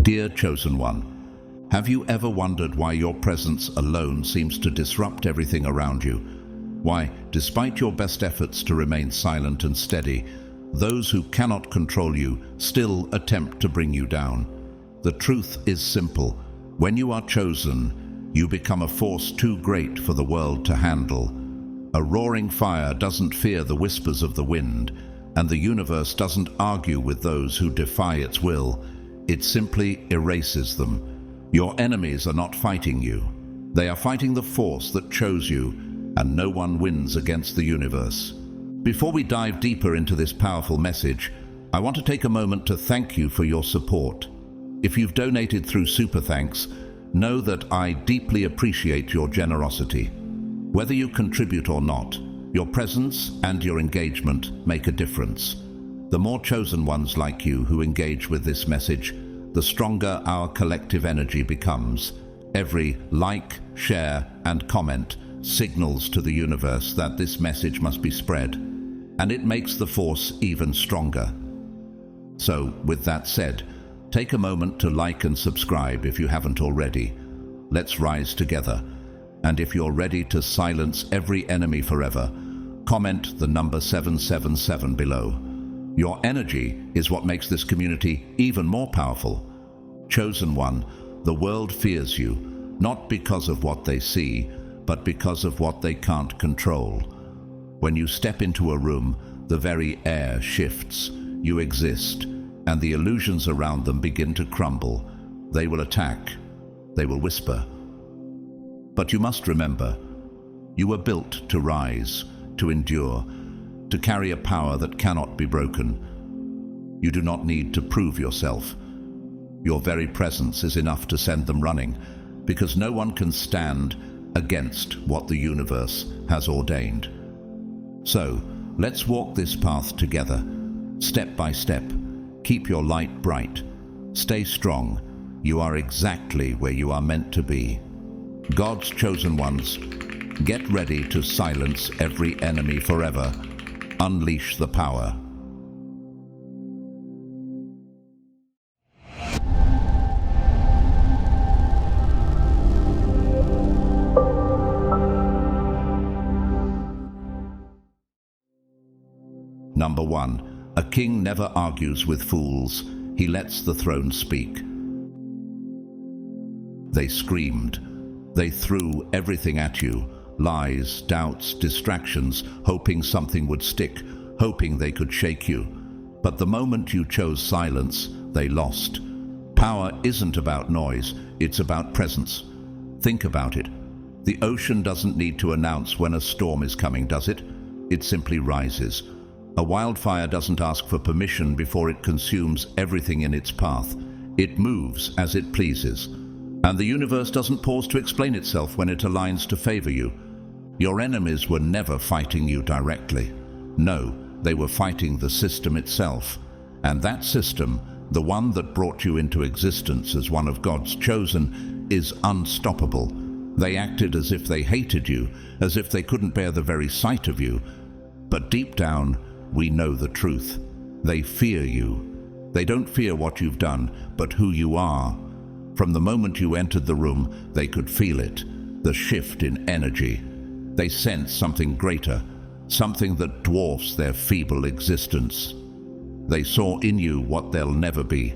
Dear Chosen One, have you ever wondered why your presence alone seems to disrupt everything around you? Why, despite your best efforts to remain silent and steady, those who cannot control you still attempt to bring you down? The truth is simple. When you are chosen, you become a force too great for the world to handle. A roaring fire doesn't fear the whispers of the wind, and the universe doesn't argue with those who defy its will. It simply erases them. Your enemies are not fighting you. They are fighting the force that chose you, and no one wins against the universe. Before we dive deeper into this powerful message, I want to take a moment to thank you for your support. If you've donated through Super Thanks, know that I deeply appreciate your generosity. Whether you contribute or not, your presence and your engagement make a difference. The more chosen ones like you who engage with this message, the stronger our collective energy becomes. Every like, share, and comment signals to the universe that this message must be spread, and it makes the force even stronger. So, with that said, take a moment to like and subscribe if you haven't already. Let's rise together. And if you're ready to silence every enemy forever, comment the number 777 below. Your energy is what makes this community even more powerful. Chosen One, the world fears you, not because of what they see, but because of what they can't control. When you step into a room, the very air shifts. You exist, and the illusions around them begin to crumble. They will attack. They will whisper. But you must remember, you were built to rise, to endure, to carry a power that cannot be broken. You do not need to prove yourself. Your very presence is enough to send them running, because no one can stand against what the universe has ordained. So, let's walk this path together, step by step. Keep your light bright. Stay strong. You are exactly where you are meant to be. God's chosen ones, get ready to silence every enemy forever. Unleash the power. Number 1. A king never argues with fools. He lets the throne speak. They screamed. They threw everything at you. Lies, doubts, distractions, hoping something would stick, hoping they could shake you. But the moment you chose silence, they lost. Power isn't about noise, it's about presence. Think about it. The ocean doesn't need to announce when a storm is coming, does it? It simply rises. A wildfire doesn't ask for permission before it consumes everything in its path. It moves as it pleases. And the universe doesn't pause to explain itself when it aligns to favor you. Your enemies were never fighting you directly. No, they were fighting the system itself. And that system, the one that brought you into existence as one of God's chosen, is unstoppable. They acted as if they hated you, as if they couldn't bear the very sight of you. But deep down, we know the truth. They fear you. They don't fear what you've done, but who you are. From the moment you entered the room, they could feel it, the shift in energy. They sense something greater, something that dwarfs their feeble existence. They saw in you what they'll never be,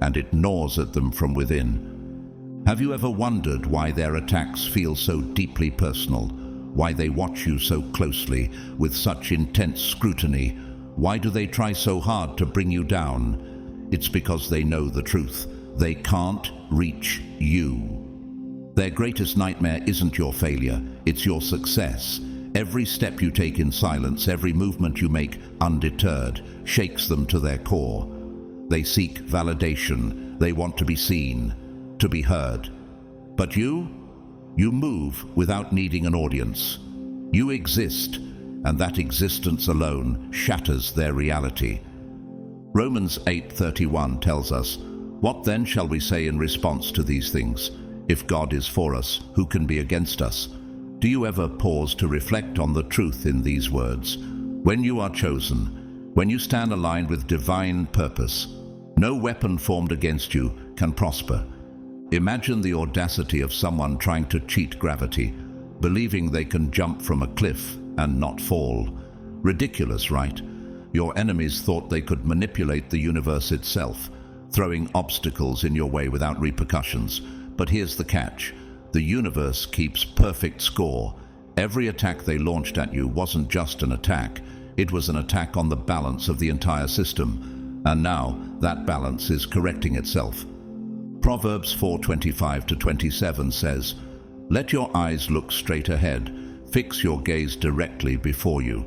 and it gnaws at them from within. Have you ever wondered why their attacks feel so deeply personal? Why they watch you so closely, with such intense scrutiny? Why do they try so hard to bring you down? It's because they know the truth. They can't reach you. Their greatest nightmare isn't your failure, it's your success. Every step you take in silence, every movement you make undeterred, shakes them to their core. They seek validation. They want to be seen, to be heard. But you move without needing an audience. You exist, and that existence alone shatters their reality. Romans 8:31 tells us, "What then shall we say in response to these things? If God is for us, who can be against us?" Do you ever pause to reflect on the truth in these words? When you are chosen, when you stand aligned with divine purpose, No weapon formed against you can prosper. Imagine the audacity of someone trying to cheat gravity, believing they can jump from a cliff and not fall. Ridiculous, right? Your enemies thought they could manipulate the universe itself, throwing obstacles in your way without repercussions. But here's the catch. The universe keeps perfect score. Every attack they launched at you wasn't just an attack. It was an attack on the balance of the entire system. And now that balance is correcting itself. Proverbs 4:25-27 says, "Let your eyes look straight ahead. Fix your gaze directly before you.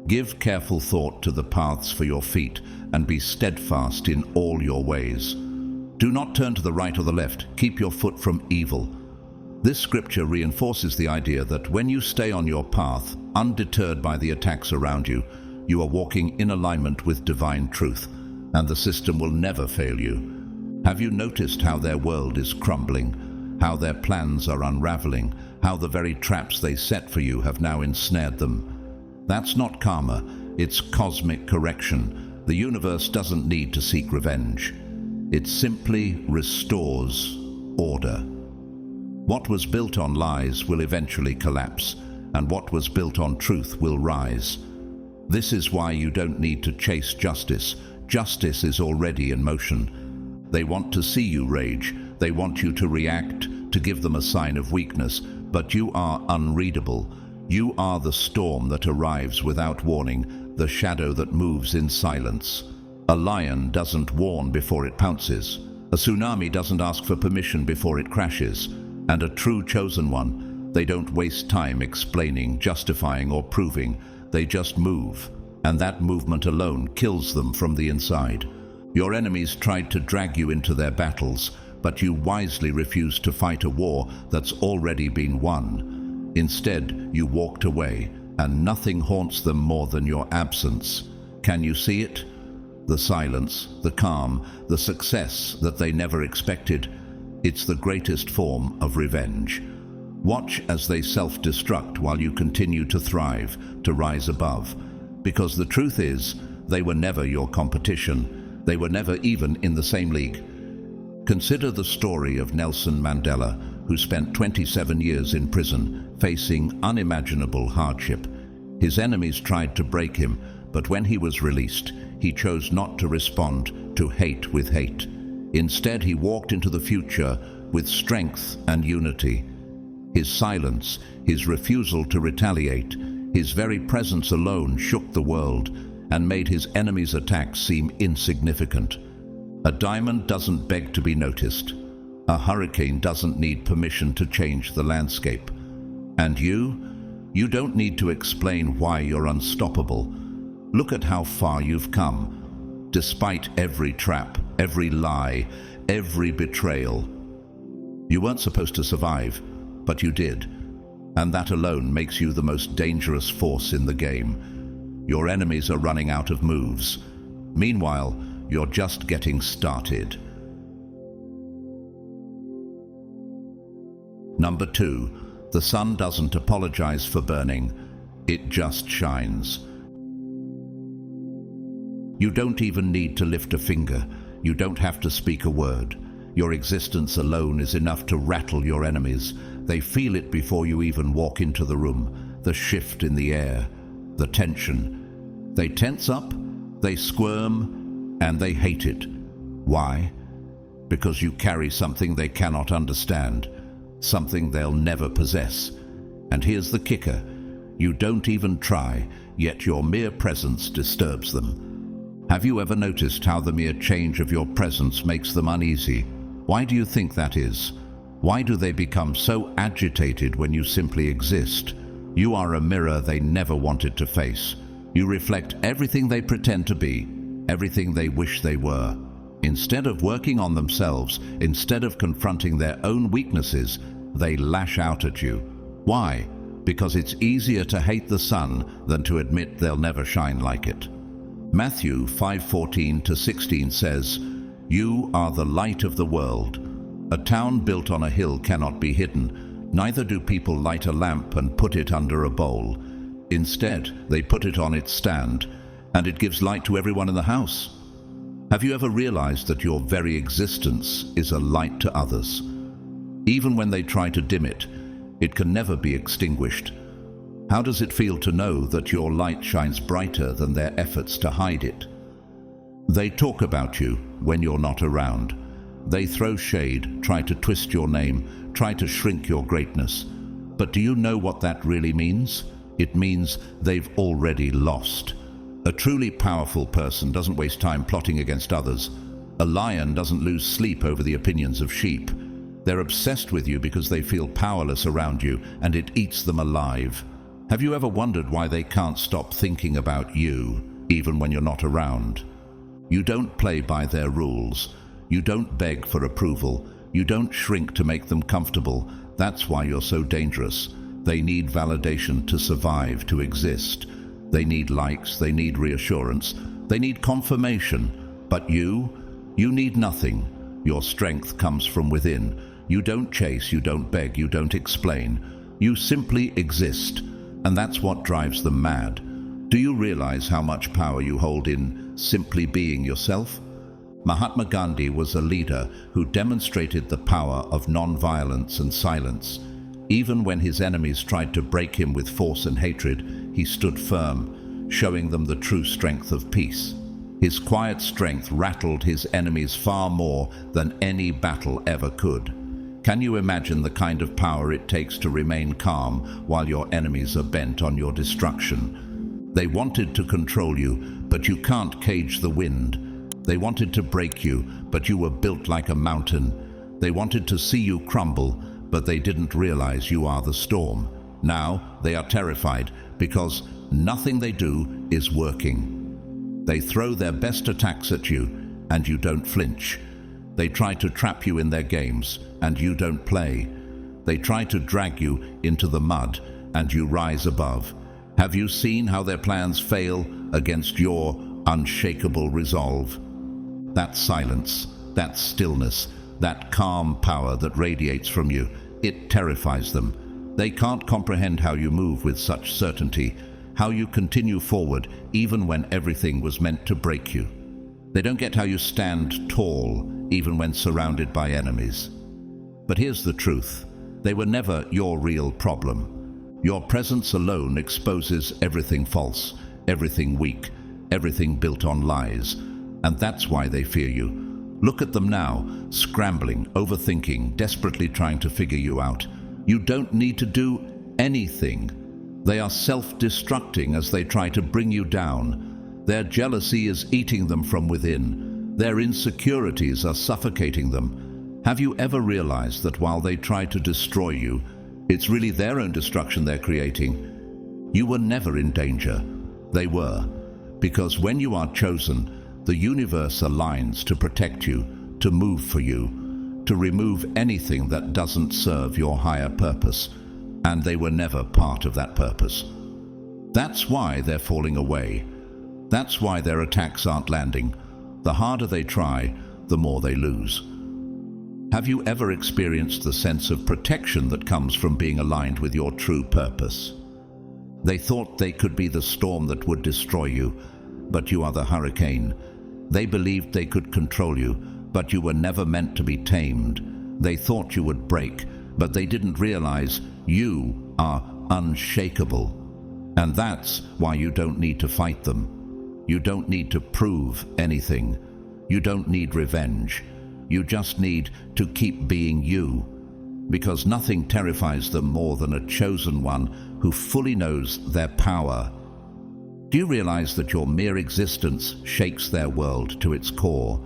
Give careful thought to the paths for your feet, and be steadfast in all your ways. Do not turn to the right or the left. Keep your foot from evil." This scripture reinforces the idea that when you stay on your path, undeterred by the attacks around you, you are walking in alignment with divine truth, and the system will never fail you. Have you noticed how their world is crumbling, how their plans are unraveling, how the very traps they set for you have now ensnared them? That's not karma, it's cosmic correction. The universe doesn't need to seek revenge. It simply restores order. What was built on lies will eventually collapse, and what was built on truth will rise. This is why you don't need to chase justice. Justice is already in motion. They want to see you rage. They want you to react, to give them a sign of weakness, but you are unreadable. You are the storm that arrives without warning, the shadow that moves in silence. A lion doesn't warn before it pounces. A tsunami doesn't ask for permission before it crashes. And a true chosen one, they don't waste time explaining, justifying, or proving. They just move. And that movement alone kills them from the inside. Your enemies tried to drag you into their battles, but you wisely refused to fight a war that's already been won. Instead, you walked away, and nothing haunts them more than your absence. Can you see it? The silence, the calm, the success that they never expected. It's the greatest form of revenge. Watch as they self-destruct while you continue to thrive, to rise above. Because the truth is, they were never your competition. They were never even in the same league. Consider the story of Nelson Mandela, who spent 27 years in prison, facing unimaginable hardship. His enemies tried to break him, but when he was released, he chose not to respond to hate with hate. Instead, he walked into the future with strength and unity. His silence, his refusal to retaliate, his very presence alone shook the world and made his enemies' attacks seem insignificant. A diamond doesn't beg to be noticed. A hurricane doesn't need permission to change the landscape. And you don't need to explain why you're unstoppable. Look at how far you've come. Despite every trap, every lie, every betrayal. You weren't supposed to survive, but you did. And that alone makes you the most dangerous force in the game. Your enemies are running out of moves. Meanwhile, you're just getting started. Number 2, the sun doesn't apologize for burning. It just shines. You don't even need to lift a finger. You don't have to speak a word. Your existence alone is enough to rattle your enemies. They feel it before you even walk into the room. The shift in the air, the tension. They tense up, they squirm, and they hate it. Why? Because you carry something they cannot understand, something they'll never possess. And here's the kicker. You don't even try, yet your mere presence disturbs them. Have you ever noticed how the mere change of your presence makes them uneasy? Why do you think that is? Why do they become so agitated when you simply exist? You are a mirror they never wanted to face. You reflect everything they pretend to be, everything they wish they were. Instead of working on themselves, instead of confronting their own weaknesses, they lash out at you. Why? Because it's easier to hate the sun than to admit they'll never shine like it. Matthew 5:14-16 says, "You are the light of the world. A town built on a hill cannot be hidden. Neither do people light a lamp and put it under a bowl. Instead, they put it on its stand, and it gives light to everyone in the house." Have you ever realized that your very existence is a light to others? Even when they try to dim it, it can never be extinguished. How does it feel to know that your light shines brighter than their efforts to hide it? They talk about you when you're not around. They throw shade, try to twist your name, try to shrink your greatness. But do you know what that really means? It means they've already lost. A truly powerful person doesn't waste time plotting against others. A lion doesn't lose sleep over the opinions of sheep. They're obsessed with you because they feel powerless around you, and it eats them alive. Have you ever wondered why they can't stop thinking about you, even when you're not around? You don't play by their rules. You don't beg for approval. You don't shrink to make them comfortable. That's why you're so dangerous. They need validation to survive, to exist. They need likes, they need reassurance, they need confirmation. But you need nothing. Your strength comes from within. You don't chase, you don't beg, you don't explain. You simply exist, and that's what drives them mad. Do you realize how much power you hold in simply being yourself? Mahatma Gandhi was a leader who demonstrated the power of non-violence and silence. Even when his enemies tried to break him with force and hatred, he stood firm, showing them the true strength of peace. His quiet strength rattled his enemies far more than any battle ever could. Can you imagine the kind of power it takes to remain calm while your enemies are bent on your destruction? They wanted to control you, but you can't cage the wind. They wanted to break you, but you were built like a mountain. They wanted to see you crumble, but they didn't realize you are the storm. Now they are terrified because nothing they do is working. They throw their best attacks at you, and you don't flinch. They try to trap you in their games, and you don't play. They try to drag you into the mud, and you rise above. Have you seen how their plans fail against your unshakable resolve? That silence, that stillness, that calm power that radiates from you, it terrifies them. They can't comprehend how you move with such certainty, how you continue forward even when everything was meant to break you. They don't get how you stand tall even when surrounded by enemies. But here's the truth. They were never your real problem. Your presence alone exposes everything false, everything weak, everything built on lies. And that's why they fear you. Look at them now, scrambling, overthinking, desperately trying to figure you out. You don't need to do anything. They are self-destructing as they try to bring you down. Their jealousy is eating them from within. Their insecurities are suffocating them. Have you ever realized that while they try to destroy you, it's really their own destruction they're creating? You were never in danger. They were. Because when you are chosen, the universe aligns to protect you, to move for you, to remove anything that doesn't serve your higher purpose. And they were never part of that purpose. That's why they're falling away. That's why their attacks aren't landing. The harder they try, the more they lose. Have you ever experienced the sense of protection that comes from being aligned with your true purpose? They thought they could be the storm that would destroy you, but you are the hurricane. They believed they could control you, but you were never meant to be tamed. They thought you would break, but they didn't realize you are unshakable. And that's why you don't need to fight them. You don't need to prove anything. You don't need revenge. You just need to keep being you. Because nothing terrifies them more than a chosen one who fully knows their power. Do you realize that your mere existence shakes their world to its core?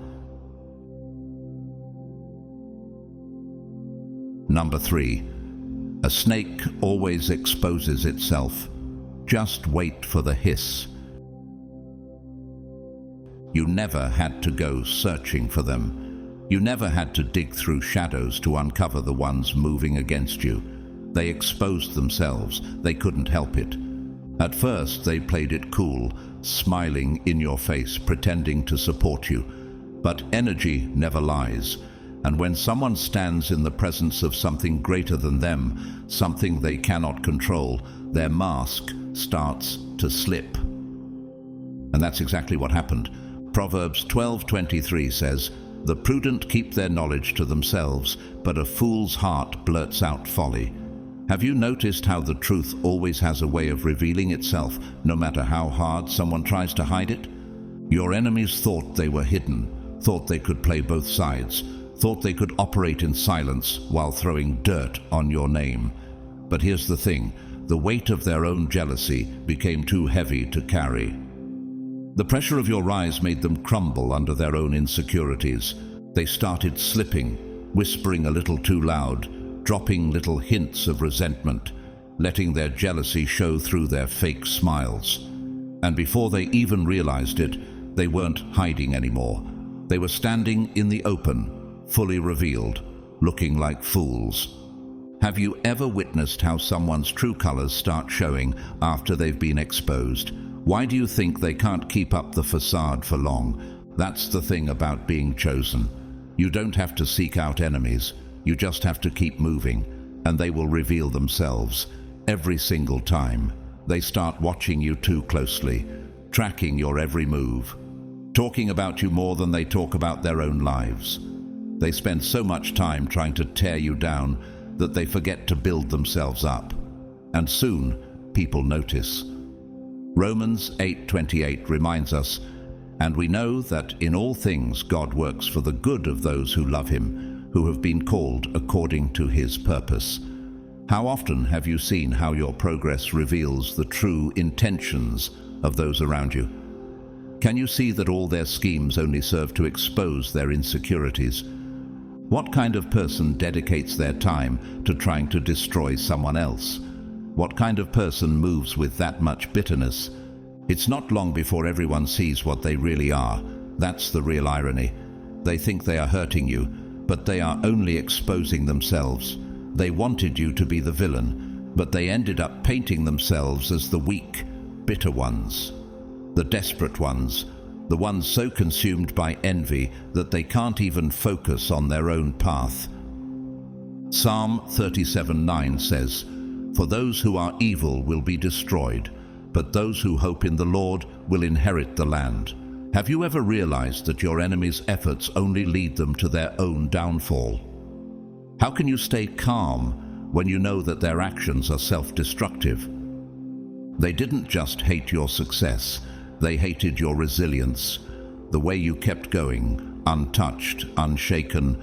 Number 3. A snake always exposes itself. Just wait for the hiss. You never had to go searching for them. You never had to dig through shadows to uncover the ones moving against you. They exposed themselves. They couldn't help it. At first, they played it cool, smiling in your face, pretending to support you. But energy never lies. And when someone stands in the presence of something greater than them, something they cannot control, their mask starts to slip. And that's exactly what happened. Proverbs 12:23 says, "The prudent keep their knowledge to themselves, but a fool's heart blurts out folly." Have you noticed how the truth always has a way of revealing itself, no matter how hard someone tries to hide it? Your enemies thought they were hidden, thought they could play both sides, thought they could operate in silence while throwing dirt on your name. But here's the thing, the weight of their own jealousy became too heavy to carry. The pressure of your rise made them crumble under their own insecurities. They started slipping, whispering a little too loud, dropping little hints of resentment, letting their jealousy show through their fake smiles. And before they even realized it, they weren't hiding anymore. They were standing in the open, fully revealed, looking like fools. Have you ever witnessed how someone's true colors start showing after they've been exposed? Why do you think they can't keep up the facade for long? That's the thing about being chosen. You don't have to seek out enemies. You just have to keep moving, and they will reveal themselves every single time. They start watching you too closely, tracking your every move, talking about you more than they talk about their own lives. They spend so much time trying to tear you down that they forget to build themselves up. And soon, people notice. Romans 8:28 reminds us, "And we know that in all things God works for the good of those who love him, who have been called according to his purpose." How often have you seen how your progress reveals the true intentions of those around you? Can you see that all their schemes only serve to expose their insecurities? What kind of person dedicates their time to trying to destroy someone else? What kind of person moves with that much bitterness? It's not long before everyone sees what they really are. That's the real irony. They think they are hurting you, but they are only exposing themselves. They wanted you to be the villain, but they ended up painting themselves as the weak, bitter ones, the desperate ones, the ones so consumed by envy that they can't even focus on their own path. Psalm 37:9 says, "For those who are evil will be destroyed, but those who hope in the Lord will inherit the land." Have you ever realized that your enemy's efforts only lead them to their own downfall? How can you stay calm when you know that their actions are self-destructive? They didn't just hate your success, they hated your resilience, the way you kept going, untouched, unshaken,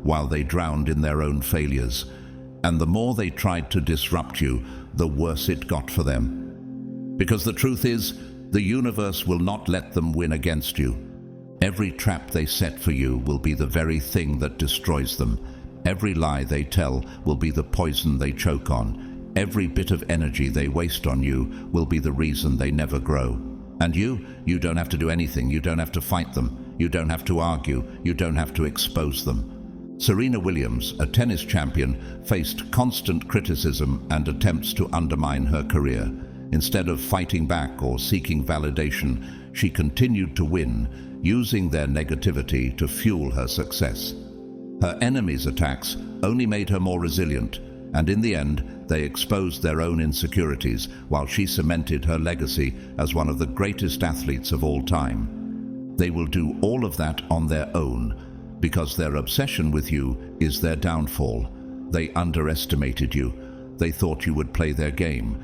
while they drowned in their own failures. And the more they tried to disrupt you, the worse it got for them. Because the truth is, the universe will not let them win against you. Every trap they set for you will be the very thing that destroys them. Every lie they tell will be the poison they choke on. Every bit of energy they waste on you will be the reason they never grow. And you don't have to do anything. You don't have to fight them. You don't have to argue. You don't have to expose them. Serena Williams, a tennis champion, faced constant criticism and attempts to undermine her career. Instead of fighting back or seeking validation, she continued to win, using their negativity to fuel her success. Her enemies' attacks only made her more resilient, and in the end, they exposed their own insecurities while she cemented her legacy as one of the greatest athletes of all time. They will do all of that on their own, because their obsession with you is their downfall. They underestimated you. They thought you would play their game.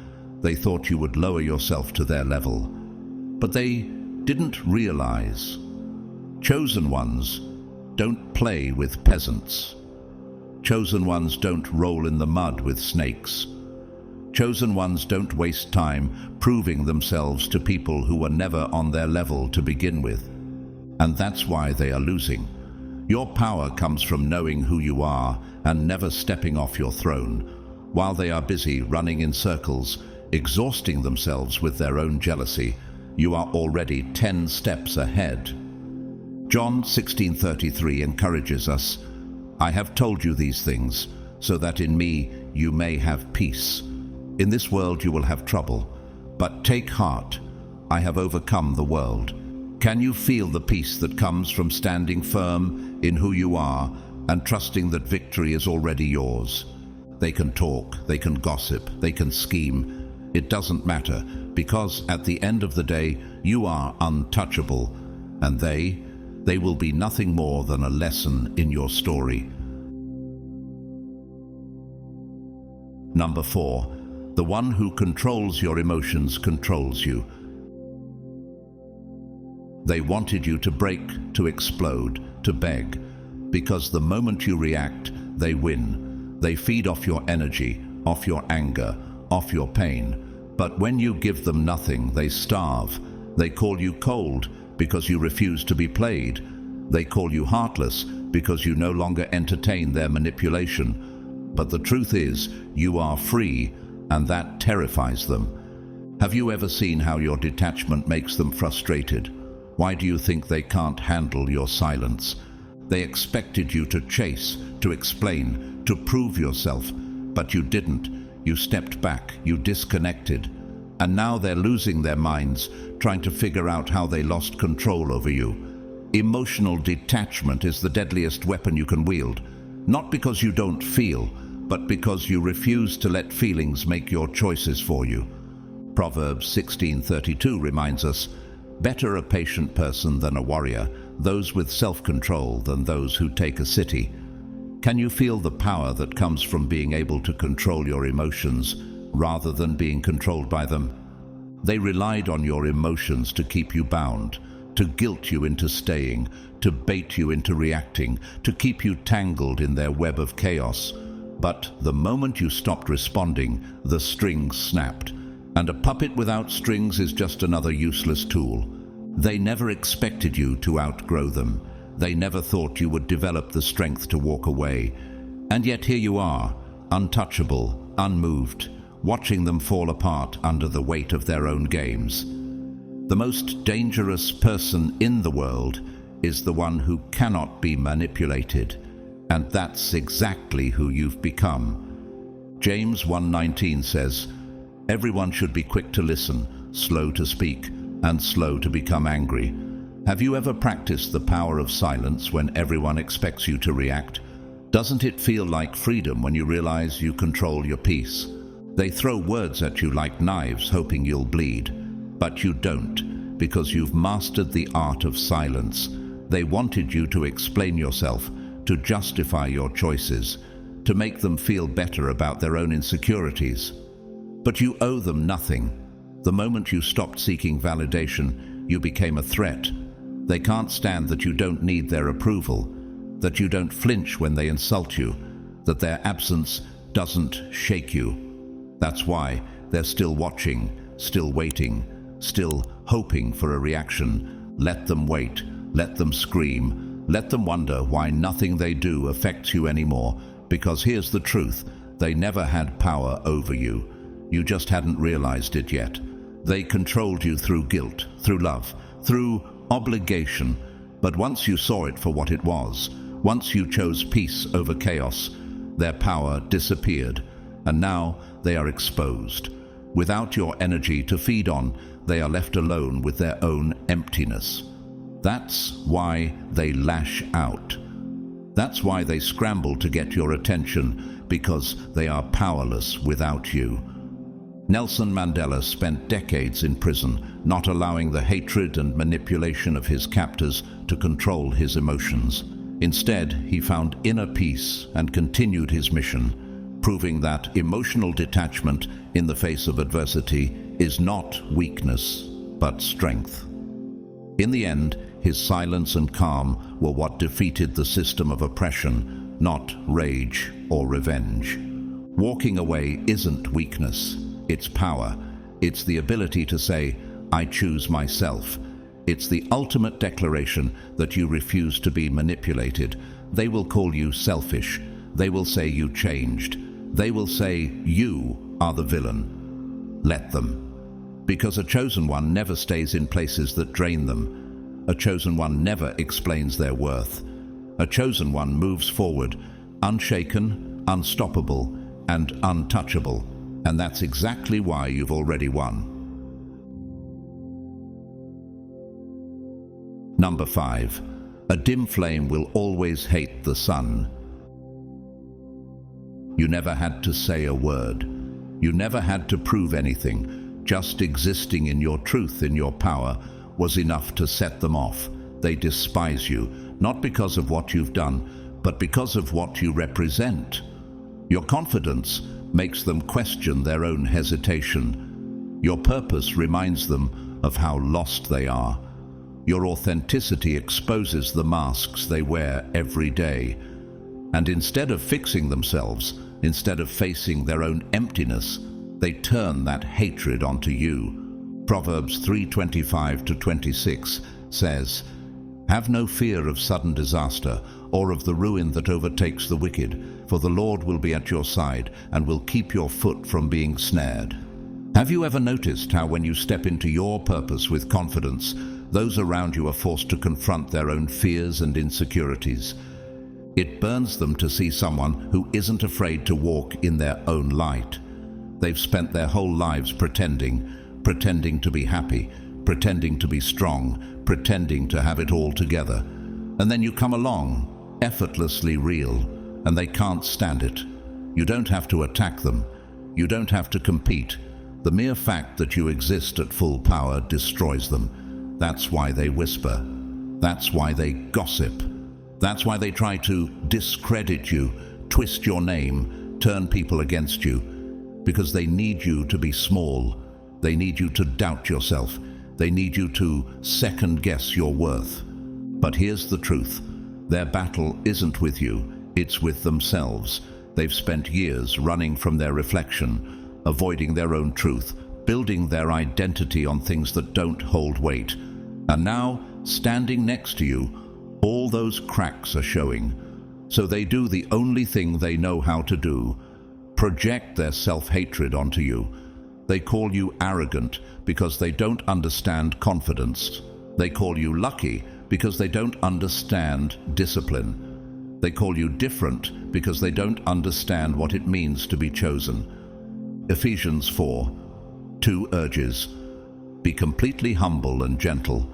They thought you would lower yourself to their level. But they didn't realize. Chosen ones don't play with peasants. Chosen ones don't roll in the mud with snakes. Chosen ones don't waste time proving themselves to people who were never on their level to begin with. And that's why they are losing. Your power comes from knowing who you are and never stepping off your throne. While they are busy running in circles, exhausting themselves with their own jealousy, you are already 10 steps ahead. John 16:33 encourages us, "I have told you these things, so that in me you may have peace. In this world you will have trouble, but take heart, I have overcome the world." Can you feel the peace that comes from standing firm in who you are and trusting that victory is already yours? They can talk, they can gossip, they can scheme. It doesn't matter, because at the end of the day, you are untouchable. and they will be nothing more than a lesson in your story. Number 4. The one who controls your emotions controls you. They wanted you to break, to explode, to beg, because the moment you react, they win. They feed off your energy, off your anger, off your pain. But when you give them nothing, they starve. They call you cold because you refuse to be played. They call you heartless because you no longer entertain their manipulation. But the truth is, you are free, and that terrifies them. Have you ever seen how your detachment makes them frustrated? Why do you think they can't handle your silence? They expected you to chase, to explain, to prove yourself, but you didn't. You stepped back, you disconnected, and now they're losing their minds, trying to figure out how they lost control over you. Emotional detachment is the deadliest weapon you can wield, not because you don't feel, but because you refuse to let feelings make your choices for you. Proverbs 16:32 reminds us, "Better a patient person than a warrior, those with self-control than those who take a city." Can you feel the power that comes from being able to control your emotions rather than being controlled by them? They relied on your emotions to keep you bound, to guilt you into staying, to bait you into reacting, to keep you tangled in their web of chaos. But the moment you stopped responding, the strings snapped. And a puppet without strings is just another useless tool. They never expected you to outgrow them. They never thought you would develop the strength to walk away. And yet here you are, untouchable, unmoved, watching them fall apart under the weight of their own games. The most dangerous person in the world is the one who cannot be manipulated. And that's exactly who you've become. James 1:19 says, "Everyone should be quick to listen, slow to speak, and slow to become angry." Have you ever practiced the power of silence when everyone expects you to react? Doesn't it feel like freedom when you realize you control your peace? They throw words at you like knives, hoping you'll bleed. But you don't, because you've mastered the art of silence. They wanted you to explain yourself, to justify your choices, to make them feel better about their own insecurities. But you owe them nothing. The moment you stopped seeking validation, you became a threat. They can't stand that you don't need their approval, that you don't flinch when they insult you, that their absence doesn't shake you. That's why they're still watching, still waiting, still hoping for a reaction. Let them wait, let them scream, let them wonder why nothing they do affects you anymore, because here's the truth, they never had power over you. You just hadn't realized it yet. They controlled you through guilt, through love, through obligation. But once you saw it for what it was, once you chose peace over chaos, their power disappeared, and now they are exposed. Without your energy to feed on, they are left alone with their own emptiness. That's why they lash out. That's why they scramble to get your attention, because they are powerless without you. Nelson Mandela spent decades in prison, not allowing the hatred and manipulation of his captors to control his emotions. Instead, he found inner peace and continued his mission, proving that emotional detachment in the face of adversity is not weakness, but strength. In the end, his silence and calm were what defeated the system of oppression, not rage or revenge. Walking away isn't weakness. It's power. It's the ability to say, "I choose myself." It's the ultimate declaration that you refuse to be manipulated. They will call you selfish. They will say you changed. They will say you are the villain. Let them. Because a chosen one never stays in places that drain them. A chosen one never explains their worth. A chosen one moves forward, unshaken, unstoppable, and untouchable. And that's exactly why you've already won. Number 5. A dim flame will always hate the sun. You never had to say a word. You never had to prove anything. Just existing in your truth, in your power, was enough to set them off. They despise you, not because of what you've done, but because of what you represent. Your confidence makes them question their own hesitation. Your purpose reminds them of how lost they are. Your authenticity exposes the masks they wear every day. And instead of fixing themselves, instead of facing their own emptiness, they turn that hatred onto you. Proverbs 3:25-26 says, "Have no fear of sudden disaster or of the ruin that overtakes the wicked, for the Lord will be at your side and will keep your foot from being snared." Have you ever noticed how when you step into your purpose with confidence, those around you are forced to confront their own fears and insecurities? It burns them to see someone who isn't afraid to walk in their own light. They've spent their whole lives pretending to be happy, pretending to be strong, pretending to have it all together. And then you come along, effortlessly real, and they can't stand it. You don't have to attack them. You don't have to compete. The mere fact that you exist at full power destroys them. That's why they whisper. That's why they gossip. That's why they try to discredit you, twist your name, turn people against you. Because they need you to be small. They need you to doubt yourself. They need you to second-guess your worth. But here's the truth. Their battle isn't with you, it's with themselves. They've spent years running from their reflection, avoiding their own truth, building their identity on things that don't hold weight. And now, standing next to you, all those cracks are showing. So they do the only thing they know how to do: project their self-hatred onto you. They call you arrogant because they don't understand confidence. They call you lucky because they don't understand discipline. They call you different because they don't understand what it means to be chosen. Ephesians 4, 2 urges: be completely humble and gentle.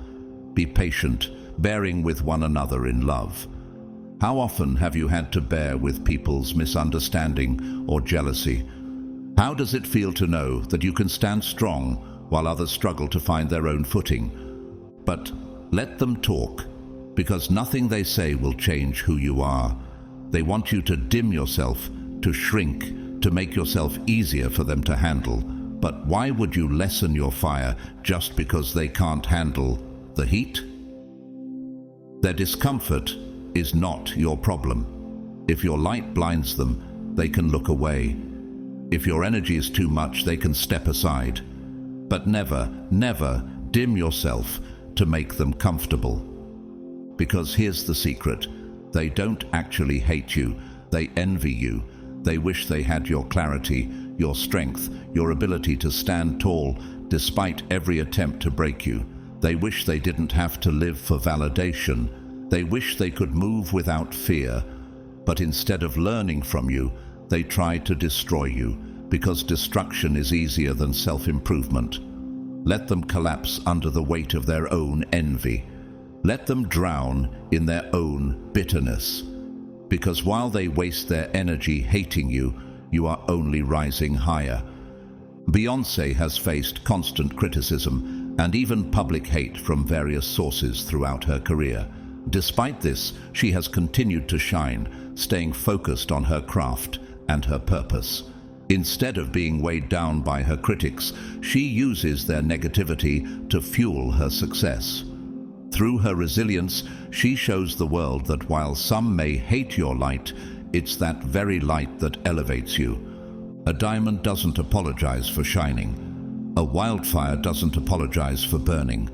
Be patient, bearing with one another in love. How often have you had to bear with people's misunderstanding or jealousy? How does it feel to know that you can stand strong while others struggle to find their own footing? But let them talk, because nothing they say will change who you are. They want you to dim yourself, to shrink, to make yourself easier for them to handle. But why would you lessen your fire just because they can't handle the heat? Their discomfort is not your problem. If your light blinds them, they can look away. If your energy is too much, they can step aside. But never, never dim yourself to make them comfortable. Because here's the secret: they don't actually hate you, they envy you. They wish they had your clarity, your strength, your ability to stand tall despite every attempt to break you. They wish they didn't have to live for validation. They wish they could move without fear. But instead of learning from you, they try to destroy you, because destruction is easier than self-improvement. Let them collapse under the weight of their own envy. Let them drown in their own bitterness. Because while they waste their energy hating you, you are only rising higher. Beyoncé has faced constant criticism and even public hate from various sources throughout her career. Despite this, she has continued to shine, staying focused on her craft and her purpose. Instead of being weighed down by her critics, she uses their negativity to fuel her success. Through her resilience, she shows the world that while some may hate your light, it's that very light that elevates you. A diamond doesn't apologize for shining. A wildfire doesn't apologize for burning.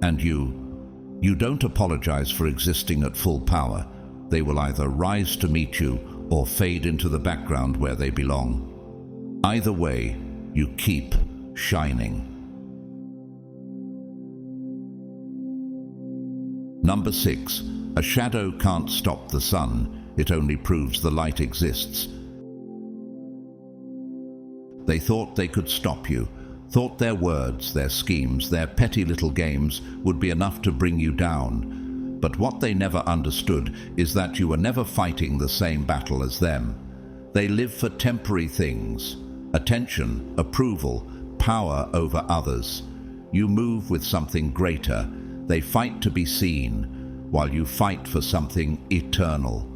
And you don't apologize for existing at full power. They will either rise to meet you or fade into the background where they belong. Either way, you keep shining. Number 6. A shadow can't stop the sun. It only proves the light exists. They thought they could stop you, thought their words, their schemes, their petty little games would be enough to bring you down. But what they never understood is that you were never fighting the same battle as them. They live for temporary things: attention, approval, power over others. You move with something greater. They fight to be seen, while you fight for something eternal.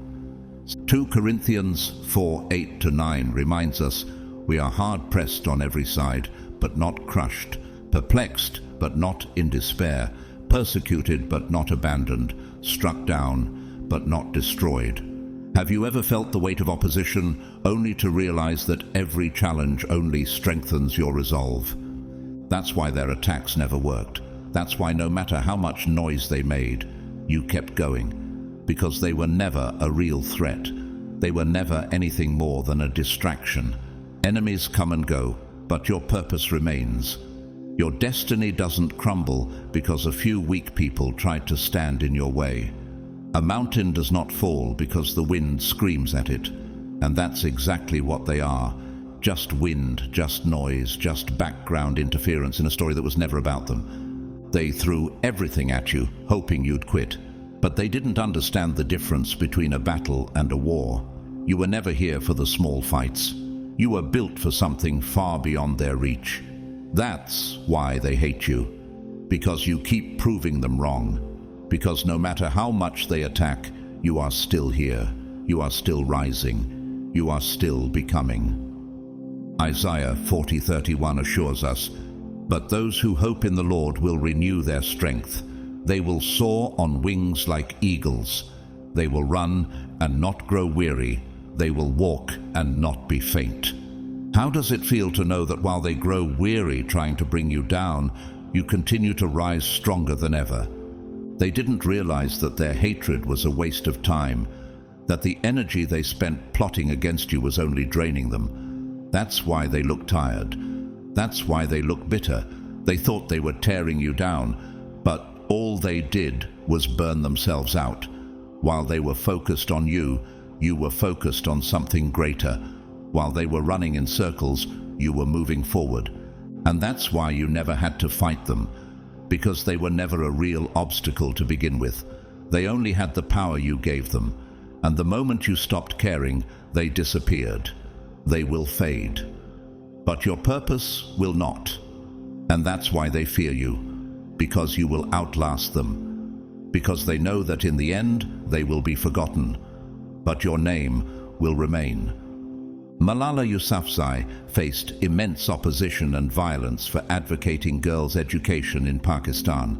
2 Corinthians 4:8-9 reminds us, we are hard-pressed on every side, but not crushed, perplexed, but not in despair, persecuted, but not abandoned, struck down, but not destroyed. Have you ever felt the weight of opposition, only to realize that every challenge only strengthens your resolve? That's why their attacks never worked. That's why no matter how much noise they made, you kept going. Because they were never a real threat. They were never anything more than a distraction. Enemies come and go, but your purpose remains. Your destiny doesn't crumble because a few weak people tried to stand in your way. A mountain does not fall because the wind screams at it. And that's exactly what they are. Just wind, just noise, just background interference in a story that was never about them. They threw everything at you, hoping you'd quit. But they didn't understand the difference between a battle and a war. You were never here for the small fights. You were built for something far beyond their reach. That's why they hate you. Because you keep proving them wrong. Because no matter how much they attack, you are still here. You are still rising. You are still becoming. Isaiah 40:31 assures us, "But those who hope in the Lord will renew their strength. They will soar on wings like eagles. They will run and not grow weary. They will walk and not be faint." How does it feel to know that while they grow weary trying to bring you down, you continue to rise stronger than ever? They didn't realize that their hatred was a waste of time, that the energy they spent plotting against you was only draining them. That's why they look tired. That's why they look bitter. They thought they were tearing you down, but all they did was burn themselves out. While they were focused on you, you were focused on something greater. While they were running in circles, you were moving forward. And that's why you never had to fight them, because they were never a real obstacle to begin with. They only had the power you gave them. And the moment you stopped caring, they disappeared. They will fade. But your purpose will not. And that's why they fear you. Because you will outlast them. Because they know that in the end, they will be forgotten. But your name will remain. Malala Yousafzai faced immense opposition and violence for advocating girls' education in Pakistan.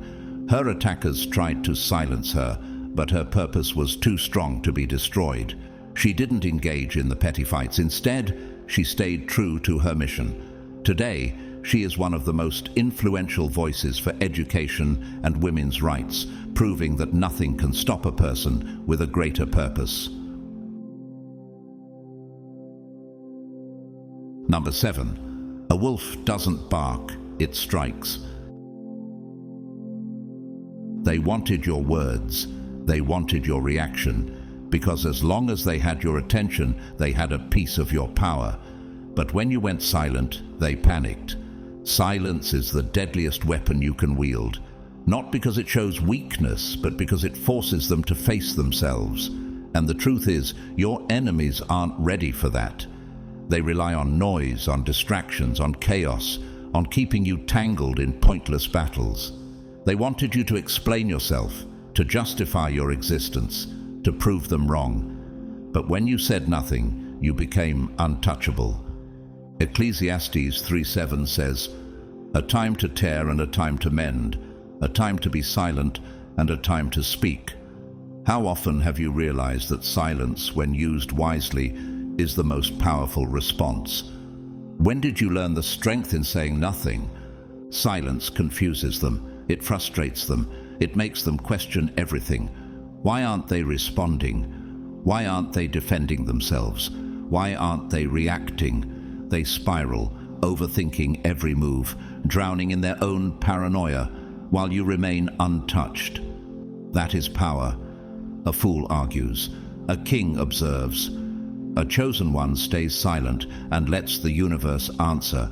Her attackers tried to silence her, but her purpose was too strong to be destroyed. She didn't engage in the petty fights. Instead, she stayed true to her mission. Today, she is one of the most influential voices for education and women's rights, proving that nothing can stop a person with a greater purpose. Number 7. A wolf doesn't bark, it strikes. They wanted your words. They wanted your reaction. Because as long as they had your attention, they had a piece of your power. But when you went silent, they panicked. Silence is the deadliest weapon you can wield. Not because it shows weakness, but because it forces them to face themselves. And the truth is, your enemies aren't ready for that. They rely on noise, on distractions, on chaos, on keeping you tangled in pointless battles. They wanted you to explain yourself, to justify your existence, to prove them wrong. But when you said nothing, you became untouchable. Ecclesiastes 3:7 says, "A time to tear and a time to mend, a time to be silent and a time to speak." How often have you realized that silence, when used wisely, is the most powerful response? When did you learn the strength in saying nothing? Silence confuses them. It frustrates them. It makes them question everything. Why aren't they responding? Why aren't they defending themselves? Why aren't they reacting? They spiral, overthinking every move, drowning in their own paranoia, while you remain untouched. That is power. A fool argues. A king observes. A chosen one stays silent and lets the universe answer.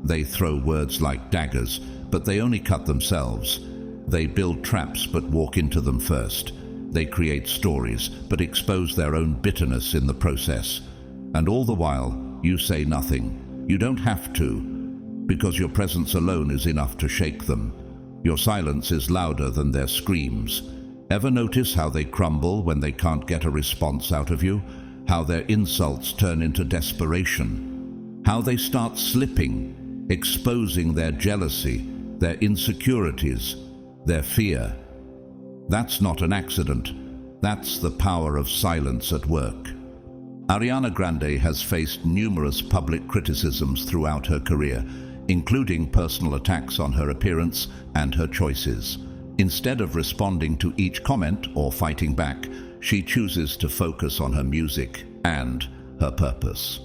They throw words like daggers, but they only cut themselves. They build traps but walk into them first. They create stories but expose their own bitterness in the process. And all the while, you say nothing. You don't have to, because your presence alone is enough to shake them. Your silence is louder than their screams. Ever notice how they crumble when they can't get a response out of you? How their insults turn into desperation? How they start slipping, exposing their jealousy, their insecurities, their fear? That's not an accident. That's the power of silence at work. Ariana Grande has faced numerous public criticisms throughout her career, including personal attacks on her appearance and her choices. Instead of responding to each comment or fighting back, she chooses to focus on her music and her purpose.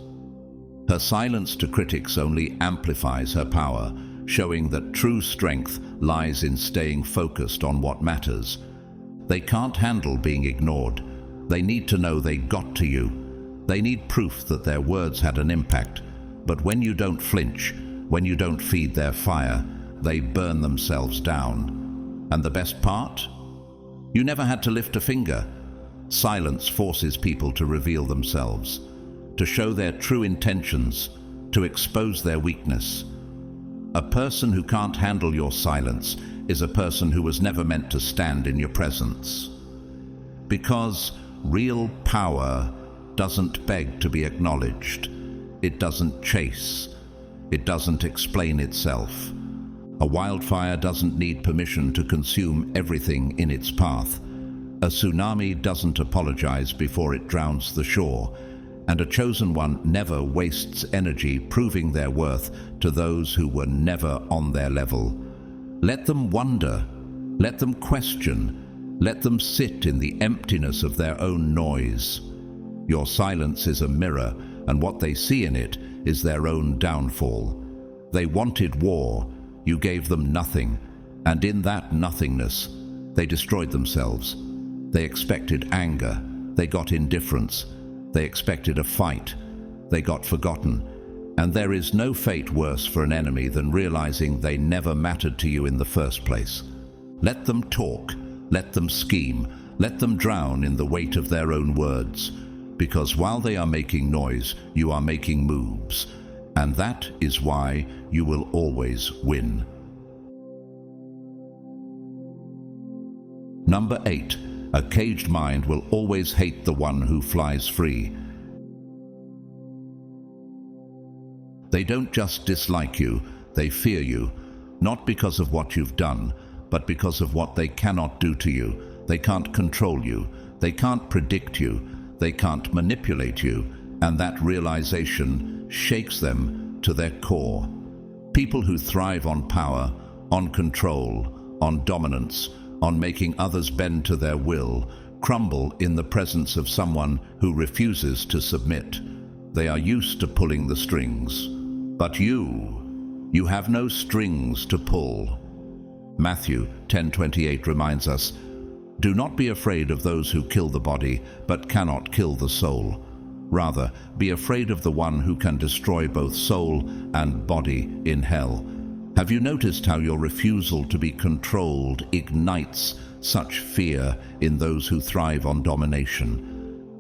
Her silence to critics only amplifies her power, showing that true strength lies in staying focused on what matters. They can't handle being ignored. They need to know they got to you. They need proof that their words had an impact. But when you don't flinch, when you don't feed their fire, they burn themselves down. And the best part? You never had to lift a finger. Silence forces people to reveal themselves, to show their true intentions, to expose their weakness. A person who can't handle your silence is a person who was never meant to stand in your presence. Because real power doesn't beg to be acknowledged. It doesn't chase. It doesn't explain itself. A wildfire doesn't need permission to consume everything in its path. A tsunami doesn't apologize before it drowns the shore. And a chosen one never wastes energy proving their worth to those who were never on their level. Let them wonder. Let them question. Let them sit in the emptiness of their own noise. Your silence is a mirror, and what they see in it is their own downfall. They wanted war. You gave them nothing, and in that nothingness, they destroyed themselves. They expected anger. They got indifference. They expected a fight. They got forgotten. And there is no fate worse for an enemy than realizing they never mattered to you in the first place. Let them talk. Let them scheme. Let them drown in the weight of their own words. Because while they are making noise, you are making moves. And that is why you will always win. Number 8. A caged mind will always hate the one who flies free. They don't just dislike you, they fear you, not because of what you've done, but because of what they cannot do to you. They can't control you, they can't predict you, they can't manipulate you, and that realization shakes them to their core. People who thrive on power, on control, on dominance, on making others bend to their will, crumble in the presence of someone who refuses to submit. They are used to pulling the strings. But you have no strings to pull. Matthew 10:28 reminds us, "Do not be afraid of those who kill the body, but cannot kill the soul. Rather, be afraid of the one who can destroy both soul and body in hell." Have you noticed how your refusal to be controlled ignites such fear in those who thrive on domination?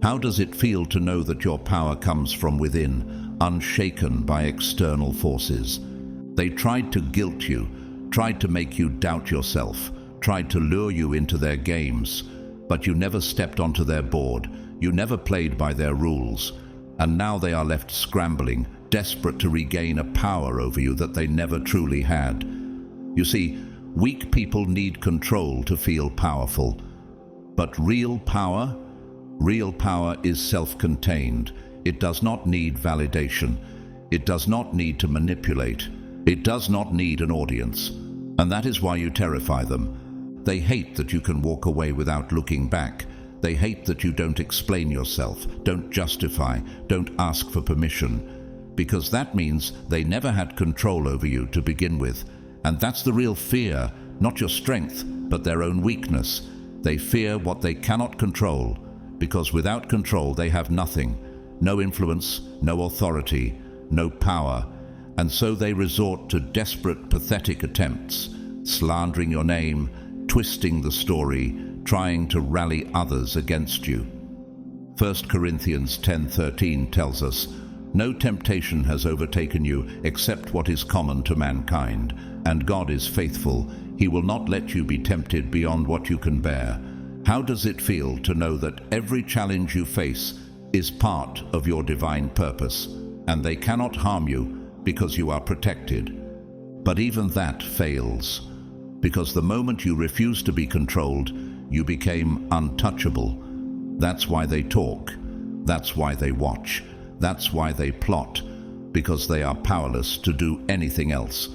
How does it feel to know that your power comes from within, unshaken by external forces? They tried to guilt you, tried to make you doubt yourself, tried to lure you into their games, but you never stepped onto their board, you never played by their rules, and now they are left scrambling, desperate to regain a power over you that they never truly had. You see, weak people need control to feel powerful, but real power is self-contained. It does not need validation. It does not need to manipulate. It does not need an audience. And that is why you terrify them. They hate that you can walk away without looking back. They hate that you don't explain yourself, don't justify, don't ask for permission. Because that means they never had control over you to begin with. And that's the real fear, not your strength, but their own weakness. They fear what they cannot control, because without control they have nothing. No influence, no authority, no power. And so they resort to desperate, pathetic attempts, slandering your name, twisting the story, trying to rally others against you. 1 Corinthians 10:13 tells us, No temptation has overtaken you except what is common to mankind, and God is faithful. He will not let you be tempted beyond what you can bear. How does it feel to know that every challenge you face is part of your divine purpose, and they cannot harm you because you are protected? But even that fails, because the moment you refuse to be controlled, you became untouchable. That's why they talk. That's why they watch. That's why they plot, because they are powerless to do anything else.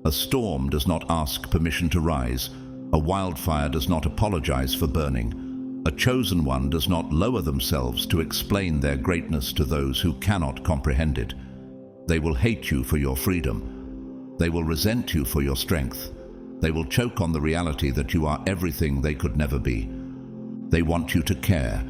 A storm does not ask permission to rise. A wildfire does not apologize for burning. A chosen one does not lower themselves to explain their greatness to those who cannot comprehend it. They will hate you for your freedom. They will resent you for your strength. They will choke on the reality that you are everything they could never be. They want you to care.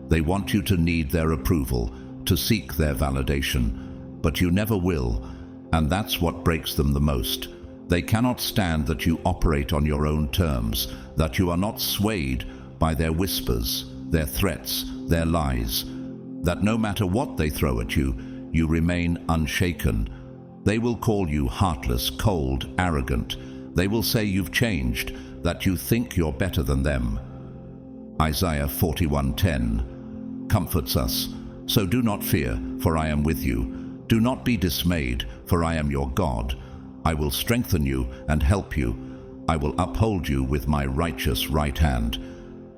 They want you to need their approval, to seek their validation. But you never will, and that's what breaks them the most. They cannot stand that you operate on your own terms, that you are not swayed by their whispers, their threats, their lies, that no matter what they throw at you, you remain unshaken. They will call you heartless, cold, arrogant. They will say you've changed, that you think you're better than them. Isaiah 41:10 comforts us. So do not fear, for I am with you. Do not be dismayed, for I am your God. I will strengthen you and help you. I will uphold you with my righteous right hand.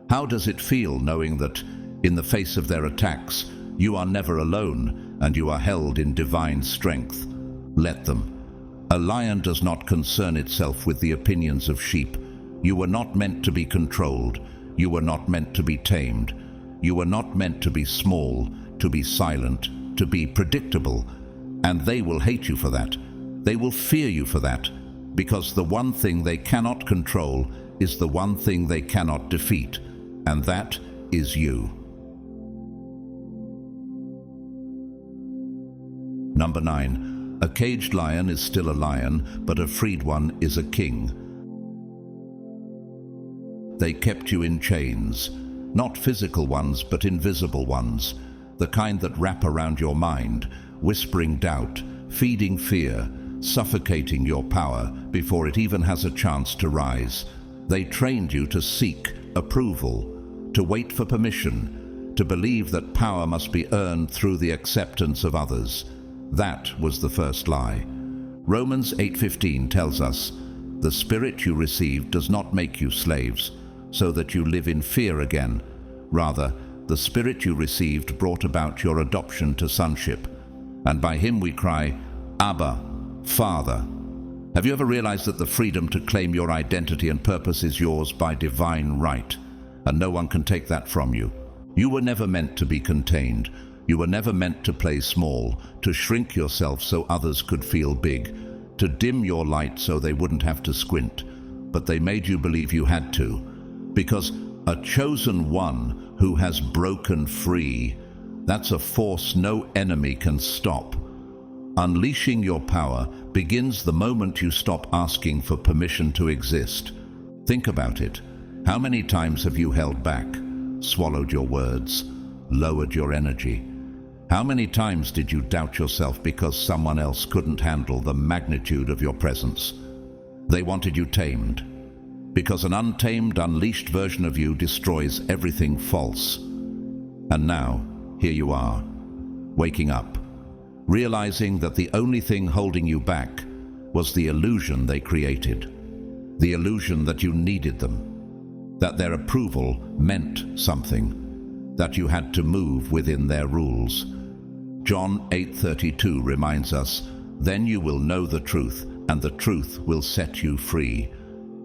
How does it feel knowing that, in the face of their attacks, you are never alone and you are held in divine strength? Let them. A lion does not concern itself with the opinions of sheep. You were not meant to be controlled. You were not meant to be tamed. You were not meant to be small, to be silent, to be predictable. And they will hate you for that. They will fear you for that, because the one thing they cannot control is the one thing they cannot defeat, and that is you. Number 9. A caged lion is still a lion, but a freed one is a king. They kept you in chains, not physical ones, but invisible ones, the kind that wrap around your mind, whispering doubt, feeding fear, suffocating your power before it even has a chance to rise. They trained you to seek approval, to wait for permission, to believe that power must be earned through the acceptance of others. That was the first lie. Romans 8:15 tells us, "The Spirit you received does not make you slaves, so that you live in fear again. Rather, the Spirit you received brought about your adoption to sonship. And by him we cry, Abba, Father." Have you ever realized that the freedom to claim your identity and purpose is yours by divine right, and no one can take that from you? You were never meant to be contained. You were never meant to play small, to shrink yourself so others could feel big, to dim your light so they wouldn't have to squint. But they made you believe you had to, because a chosen one who has broken free, that's a force no enemy can stop. Unleashing your power begins the moment you stop asking for permission to exist. Think about it. How many times have you held back, swallowed your words, lowered your energy? How many times did you doubt yourself because someone else couldn't handle the magnitude of your presence? They wanted you tamed, because an untamed, unleashed version of you destroys everything false. And now, here you are, waking up, realizing that the only thing holding you back was the illusion they created, the illusion that you needed them, that their approval meant something, that you had to move within their rules. John 8:32 reminds us, "Then you will know the truth, and the truth will set you free."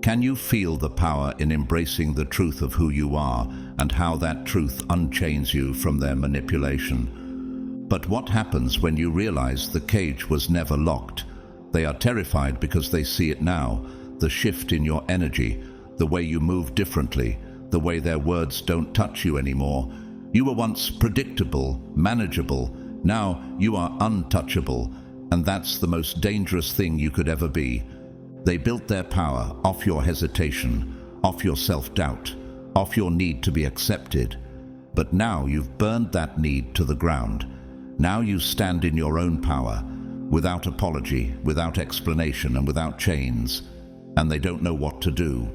Can you feel the power in embracing the truth of who you are and how that truth unchains you from their manipulation? But what happens when you realize the cage was never locked? They are terrified because they see it now, the shift in your energy, the way you move differently, the way their words don't touch you anymore. You were once predictable, manageable. Now you are untouchable, and that's the most dangerous thing you could ever be. They built their power off your hesitation, off your self-doubt, off your need to be accepted. But now you've burned that need to the ground. Now you stand in your own power, without apology, without explanation, and without chains, and they don't know what to do.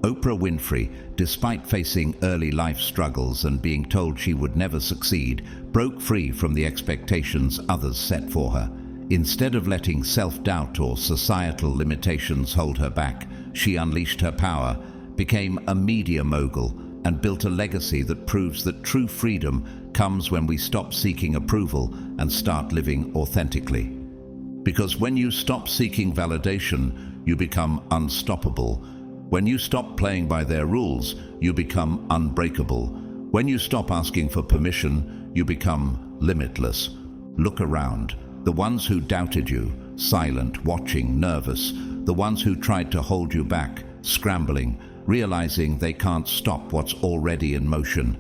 Oprah Winfrey, despite facing early life struggles and being told she would never succeed, broke free from the expectations others set for her. Instead of letting self-doubt or societal limitations hold her back, she unleashed her power, became a media mogul, and built a legacy that proves that true freedom comes when we stop seeking approval and start living authentically. Because when you stop seeking validation, you become unstoppable. When you stop playing by their rules, you become unbreakable. When you stop asking for permission, you become limitless. Look around. The ones who doubted you, silent, watching, nervous. The ones who tried to hold you back, scrambling, realizing they can't stop what's already in motion.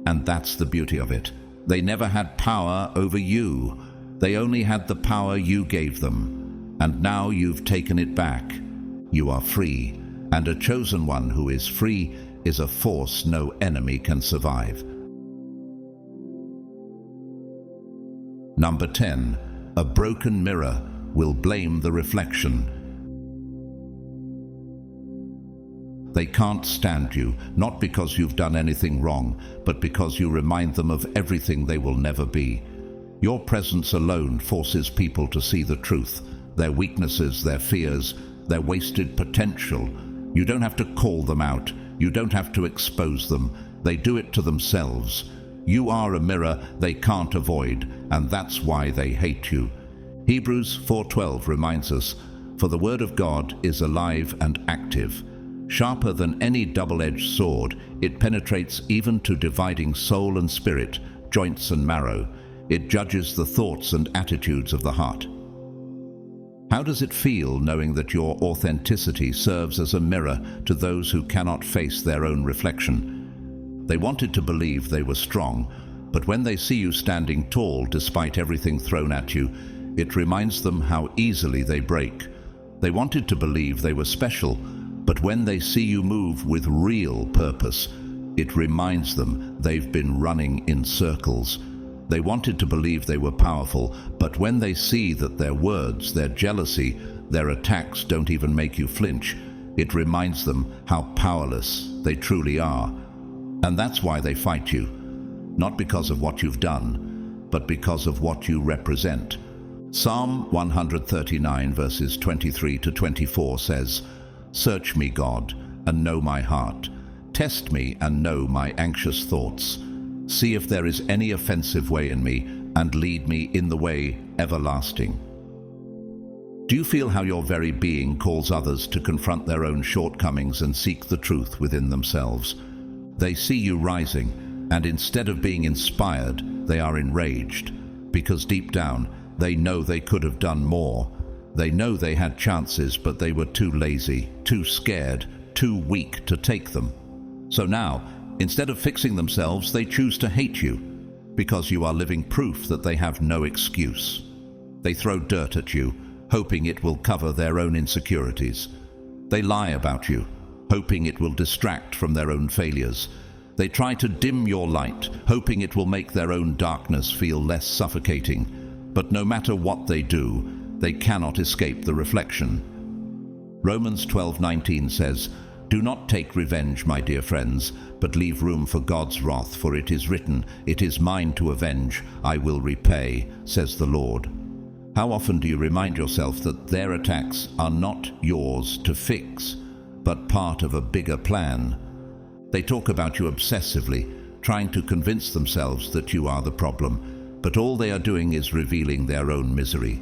And that's the beauty of it. They never had power over you. They only had the power you gave them. And now you've taken it back. You are free. And a chosen one who is free is a force no enemy can survive. Number 10. A broken mirror will blame the reflection. They can't stand you, not because you've done anything wrong, but because you remind them of everything they will never be. Your presence alone forces people to see the truth, their weaknesses, their fears, their wasted potential. You don't have to call them out. You don't have to expose them. They do it to themselves. You are a mirror they can't avoid, and that's why they hate you. Hebrews 4:12 reminds us, "For the word of God is alive and active. Sharper than any double-edged sword, it penetrates even to dividing soul and spirit, joints and marrow. It judges the thoughts and attitudes of the heart." How does it feel knowing that your authenticity serves as a mirror to those who cannot face their own reflection? They wanted to believe they were strong, but when they see you standing tall despite everything thrown at you, it reminds them how easily they break. They wanted to believe they were special, but when they see you move with real purpose, it reminds them they've been running in circles. They wanted to believe they were powerful, but when they see that their words, their jealousy, their attacks don't even make you flinch, it reminds them how powerless they truly are. And that's why they fight you. Not because of what you've done, but because of what you represent. Psalm 139 verses 23 to 24 says, "Search me, God, and know my heart. Test me and know my anxious thoughts. See if there is any offensive way in me, and lead me in the way everlasting." Do you feel how your very being calls others to confront their own shortcomings and seek the truth within themselves? They see you rising, and instead of being inspired, they are enraged, because deep down, they know they could have done more. They know they had chances, but they were too lazy, too scared, too weak to take them. So now, instead of fixing themselves, they choose to hate you, because you are living proof that they have no excuse. They throw dirt at you, hoping it will cover their own insecurities. They lie about you, hoping it will distract from their own failures. They try to dim your light, hoping it will make their own darkness feel less suffocating. But no matter what they do, they cannot escape the reflection. Romans 12:19 says, "Do not take revenge, my dear friends, but leave room for God's wrath, for it is written, 'It is mine to avenge, I will repay,' says the Lord." How often do you remind yourself that their attacks are not yours to fix, but part of a bigger plan? They talk about you obsessively, trying to convince themselves that you are the problem, but all they are doing is revealing their own misery.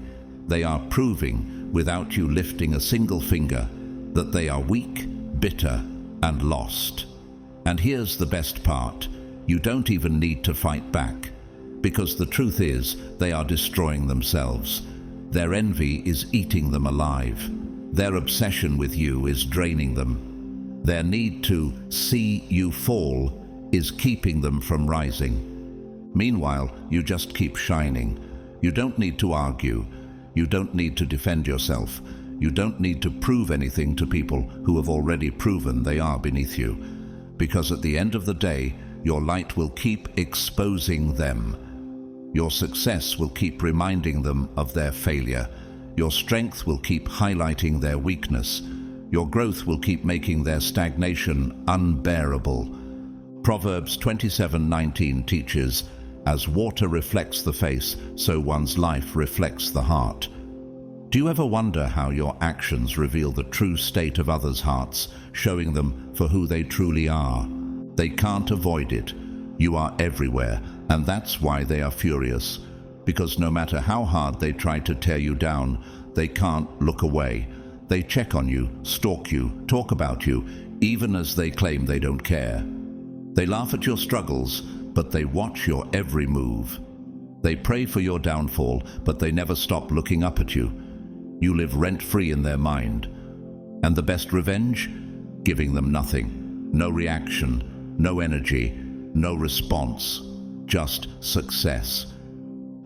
They are proving, without you lifting a single finger, that they are weak, bitter, and lost. And here's the best part. You don't even need to fight back, because the truth is, they are destroying themselves. Their envy is eating them alive. Their obsession with you is draining them. Their need to see you fall is keeping them from rising. Meanwhile, you just keep shining. You don't need to argue. You don't need to defend yourself. You don't need to prove anything to people who have already proven they are beneath you. Because at the end of the day, your light will keep exposing them. Your success will keep reminding them of their failure. Your strength will keep highlighting their weakness. Your growth will keep making their stagnation unbearable. Proverbs 27:19 teaches, "As water reflects the face, so one's life reflects the heart." Do you ever wonder how your actions reveal the true state of others' hearts, showing them for who they truly are? They can't avoid it. You are everywhere, and that's why they are furious. Because no matter how hard they try to tear you down, they can't look away. They check on you, stalk you, talk about you, even as they claim they don't care. They laugh at your struggles, but they watch your every move. They pray for your downfall, but they never stop looking up at you. You live rent-free in their mind. And the best revenge? Giving them nothing. No reaction, no energy, no response, just success.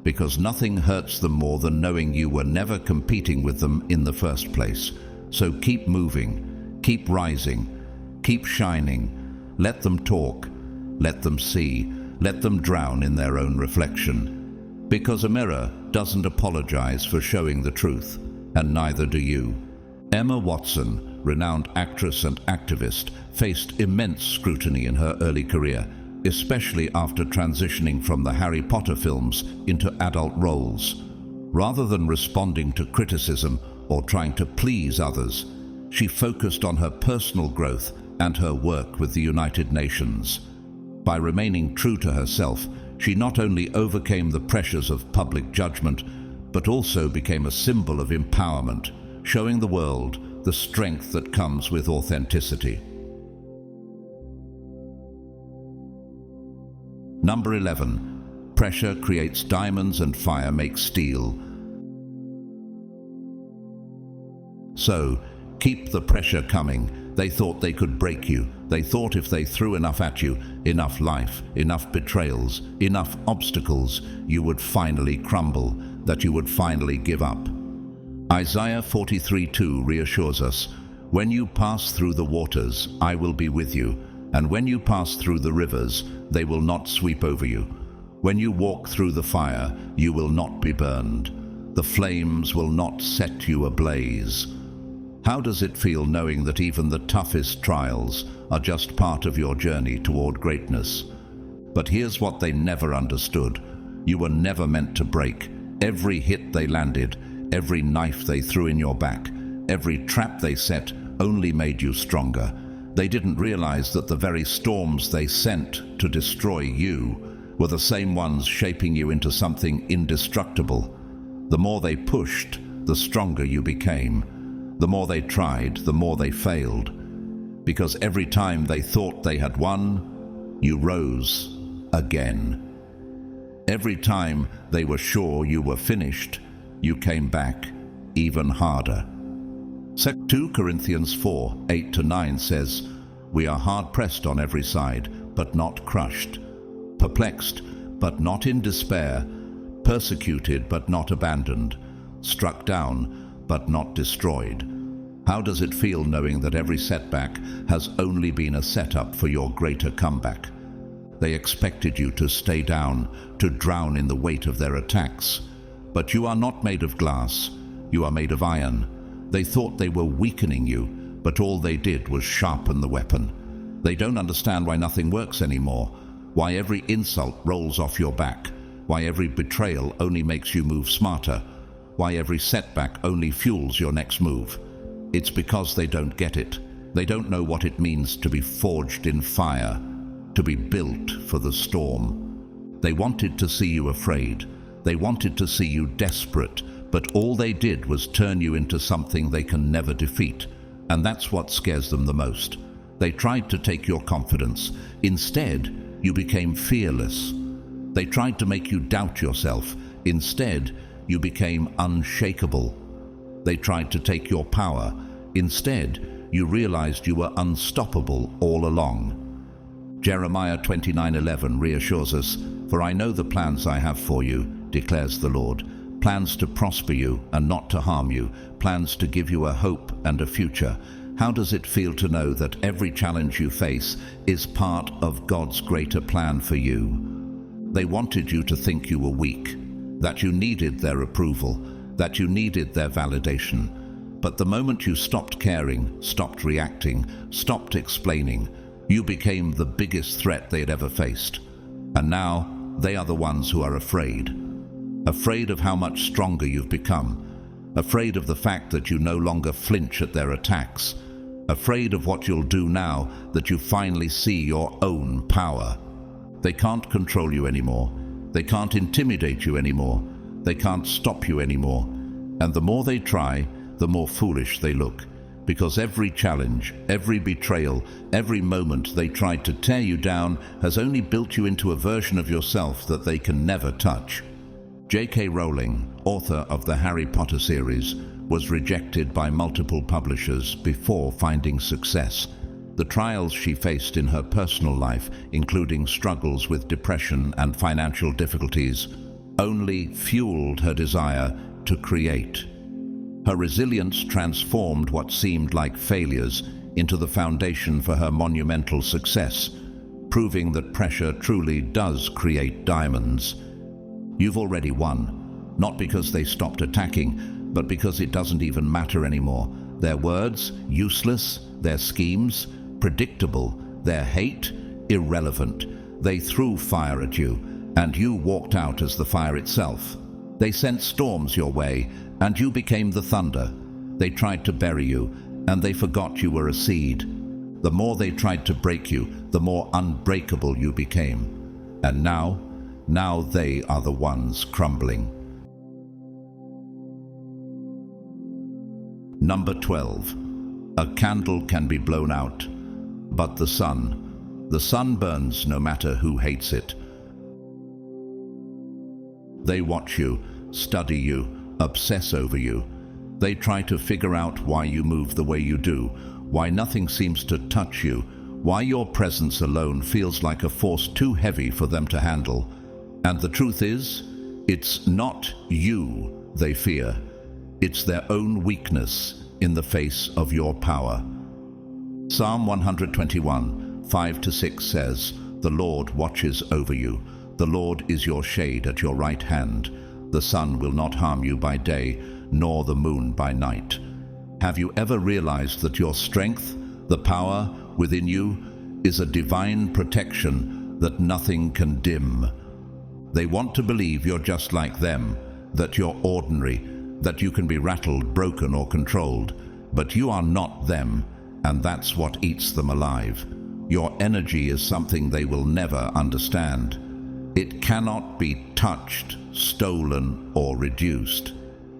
Because nothing hurts them more than knowing you were never competing with them in the first place. So keep moving, keep rising, keep shining. Let them talk, let them see, let them drown in their own reflection. Because a mirror doesn't apologize for showing the truth, and neither do you. Emma Watson, renowned actress and activist, faced immense scrutiny in her early career, especially after transitioning from the Harry Potter films into adult roles. Rather than responding to criticism or trying to please others, she focused on her personal growth and her work with the United Nations. By remaining true to herself, she not only overcame the pressures of public judgment, but also became a symbol of empowerment, showing the world the strength that comes with authenticity. Number 11. Pressure creates diamonds and fire makes steel. So, keep the pressure coming. They thought they could break you. They thought if they threw enough at you, enough life, enough betrayals, enough obstacles, you would finally crumble, that you would finally give up. Isaiah 43:2 reassures us, "When you pass through the waters, I will be with you, and when you pass through the rivers, they will not sweep over you. When you walk through the fire, you will not be burned. The flames will not set you ablaze." How does it feel knowing that even the toughest trials are just part of your journey toward greatness? But here's what they never understood. You were never meant to break. Every hit they landed, every knife they threw in your back, every trap they set only made you stronger. They didn't realize that the very storms they sent to destroy you were the same ones shaping you into something indestructible. The more they pushed, the stronger you became. The more they tried, the more they failed. Because every time they thought they had won, you rose again. Every time they were sure you were finished, you came back even harder. 2 Corinthians 4:8-9 says, "We are hard-pressed on every side, but not crushed, perplexed, but not in despair, persecuted, but not abandoned, struck down, but not destroyed." How does it feel knowing that every setback has only been a setup for your greater comeback? They expected you to stay down, to drown in the weight of their attacks. But you are not made of glass, you are made of iron. They thought they were weakening you, but all they did was sharpen the weapon. They don't understand why nothing works anymore, why every insult rolls off your back, why every betrayal only makes you move smarter, why every setback only fuels your next move. It's because they don't get it. They don't know what it means to be forged in fire, to be built for the storm. They wanted to see you afraid. They wanted to see you desperate, but all they did was turn you into something they can never defeat. And that's what scares them the most. They tried to take your confidence. Instead, you became fearless. They tried to make you doubt yourself. Instead, you became unshakable. They tried to take your power. Instead, you realized you were unstoppable all along. Jeremiah 29:11 reassures us, "For I know the plans I have for you, declares the Lord, plans to prosper you and not to harm you, plans to give you a hope and a future." How does it feel to know that every challenge you face is part of God's greater plan for you? They wanted you to think you were weak, that you needed their approval, that you needed their validation. But the moment you stopped caring, stopped reacting, stopped explaining, you became the biggest threat they'd ever faced. And now, they are the ones who are afraid. Afraid of how much stronger you've become. Afraid of the fact that you no longer flinch at their attacks. Afraid of what you'll do now that you finally see your own power. They can't control you anymore. They can't intimidate you anymore. They can't stop you anymore. And the more they try, the more foolish they look. Because every challenge, every betrayal, every moment they tried to tear you down has only built you into a version of yourself that they can never touch. J.K. Rowling, author of the Harry Potter series, was rejected by multiple publishers before finding success. The trials she faced in her personal life, including struggles with depression and financial difficulties, only fueled her desire to create. Her resilience transformed what seemed like failures into the foundation for her monumental success, proving that pressure truly does create diamonds. You've already won, not because they stopped attacking, but because it doesn't even matter anymore. Their words, useless. Their schemes, predictable. Their hate, irrelevant. They threw fire at you, and you walked out as the fire itself. They sent storms your way, and you became the thunder. They tried to bury you, and they forgot you were a seed. The more they tried to break you, the more unbreakable you became. And now they are the ones crumbling. Number 12. A candle can be blown out, but the sun burns no matter who hates it. They watch you, study you, obsess over you. They try to figure out why you move the way you do, why nothing seems to touch you, why your presence alone feels like a force too heavy for them to handle. And the truth is, it's not you they fear. It's their own weakness in the face of your power. Psalm 121, 5-6 says, "The Lord watches over you. The Lord is your shade at your right hand. The sun will not harm you by day, nor the moon by night." Have you ever realized that your strength, the power within you, is a divine protection that nothing can dim? They want to believe you're just like them, that you're ordinary, that you can be rattled, broken, or controlled. But you are not them, and that's what eats them alive. Your energy is something they will never understand. It cannot be touched, stolen, or reduced.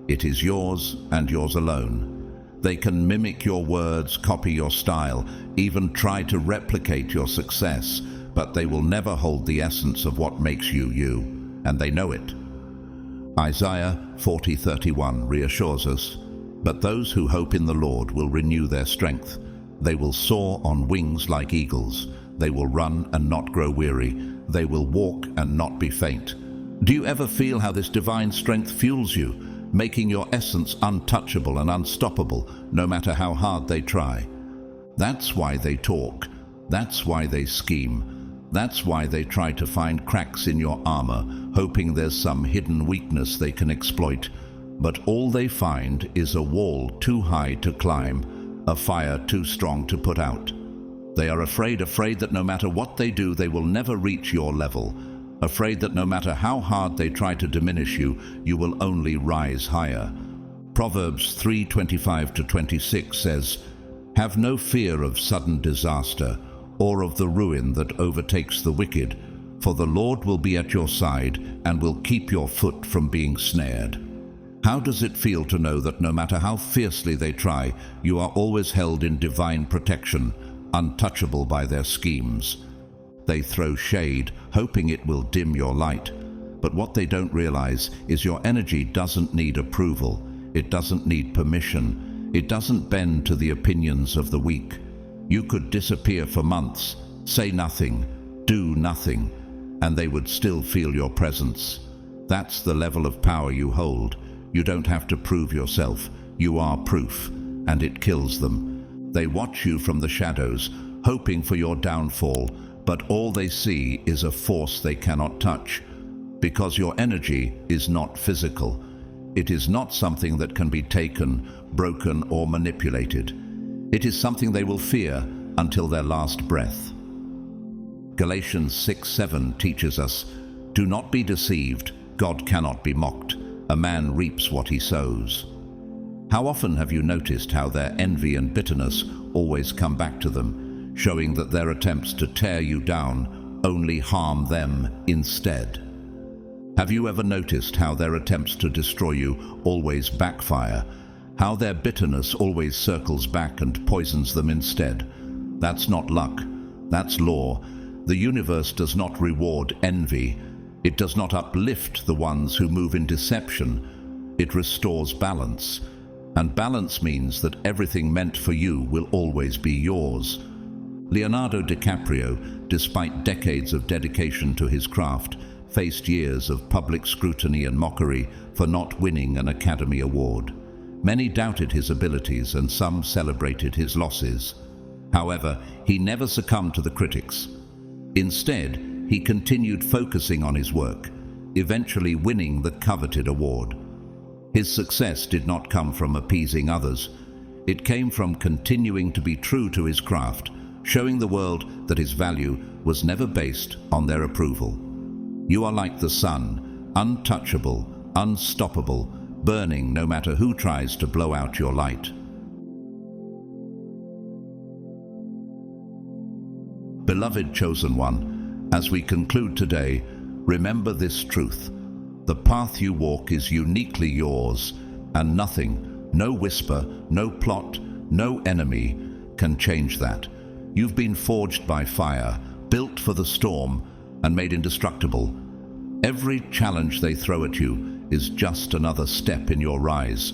It is yours and yours alone. They can mimic your words, copy your style, even try to replicate your success, but they will never hold the essence of what makes you you, and they know it. Isaiah 40:31 reassures us, "But those who hope in the Lord will renew their strength. They will soar on wings like eagles. They will run and not grow weary. They will walk and not be faint." Do you ever feel how this divine strength fuels you, making your essence untouchable and unstoppable, no matter how hard they try? That's why they talk. That's why they scheme. That's why they try to find cracks in your armor, hoping there's some hidden weakness they can exploit. But all they find is a wall too high to climb, a fire too strong to put out. They are afraid that no matter what they do, they will never reach your level. Afraid that no matter how hard they try to diminish you, you will only rise higher. Proverbs 3:25-26 says, "Have no fear of sudden disaster, or of the ruin that overtakes the wicked, for the Lord will be at your side and will keep your foot from being snared." How does it feel to know that no matter how fiercely they try, you are always held in divine protection, untouchable by their schemes? They throw shade, hoping it will dim your light. But what they don't realize is your energy doesn't need approval. It doesn't need permission. It doesn't bend to the opinions of the weak. You could disappear for months, say nothing, do nothing, and they would still feel your presence. That's the level of power you hold. You don't have to prove yourself. You are proof, and it kills them. They watch you from the shadows, hoping for your downfall, but all they see is a force they cannot touch, because your energy is not physical. It is not something that can be taken, broken, or manipulated. It is something they will fear until their last breath. Galatians 6:7 teaches us, "Do not be deceived, God cannot be mocked. A man reaps what he sows." How often have you noticed how their envy and bitterness always come back to them, showing that their attempts to tear you down only harm them instead? Have you ever noticed how their attempts to destroy you always backfire? How their bitterness always circles back and poisons them instead? That's not luck, that's law. The universe does not reward envy. It does not uplift the ones who move in deception. It restores balance. And balance means that everything meant for you will always be yours. Leonardo DiCaprio, despite decades of dedication to his craft, faced years of public scrutiny and mockery for not winning an Academy Award. Many doubted his abilities and some celebrated his losses. However, he never succumbed to the critics. Instead, he continued focusing on his work, eventually winning the coveted award. His success did not come from appeasing others. It came from continuing to be true to his craft, showing the world that his value was never based on their approval. You are like the sun, untouchable, unstoppable, burning no matter who tries to blow out your light. Beloved chosen one, as we conclude today, remember this truth. The path you walk is uniquely yours, and nothing, no whisper, no plot, no enemy can change that. You've been forged by fire, built for the storm, and made indestructible. Every challenge they throw at you is just another step in your rise.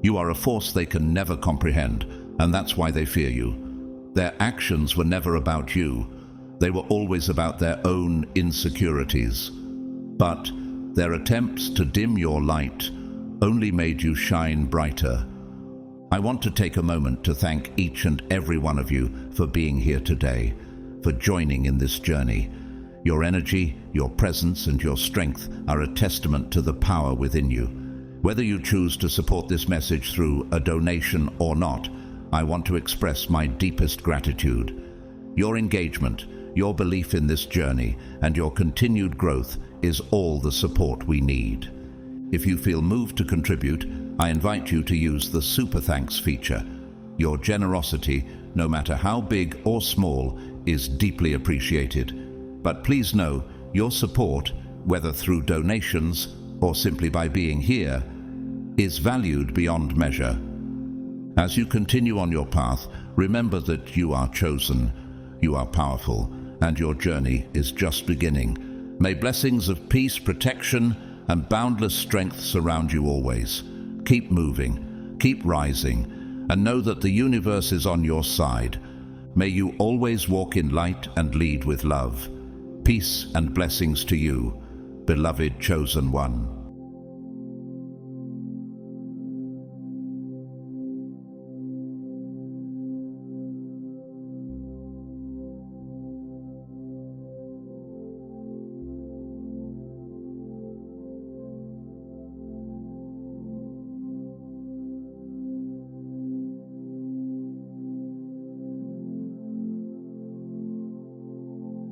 You are a force they can never comprehend, and that's why they fear you. Their actions were never about you. They were always about their own insecurities. But their attempts to dim your light only made you shine brighter. I want to take a moment to thank each and every one of you for being here today, for joining in this journey. Your energy, your presence, and your strength are a testament to the power within you. Whether you choose to support this message through a donation or not, I want to express my deepest gratitude. Your engagement, your belief in this journey, and your continued growth is all the support we need. If you feel moved to contribute, I invite you to use the Super Thanks feature. Your generosity, no matter how big or small, is deeply appreciated. But please know, your support, whether through donations or simply by being here, is valued beyond measure. As you continue on your path, remember that you are chosen, you are powerful, and your journey is just beginning. May blessings of peace, protection, and boundless strength surround you always. Keep moving, keep rising, and know that the universe is on your side. May you always walk in light and lead with love. Peace and blessings to you, beloved chosen one.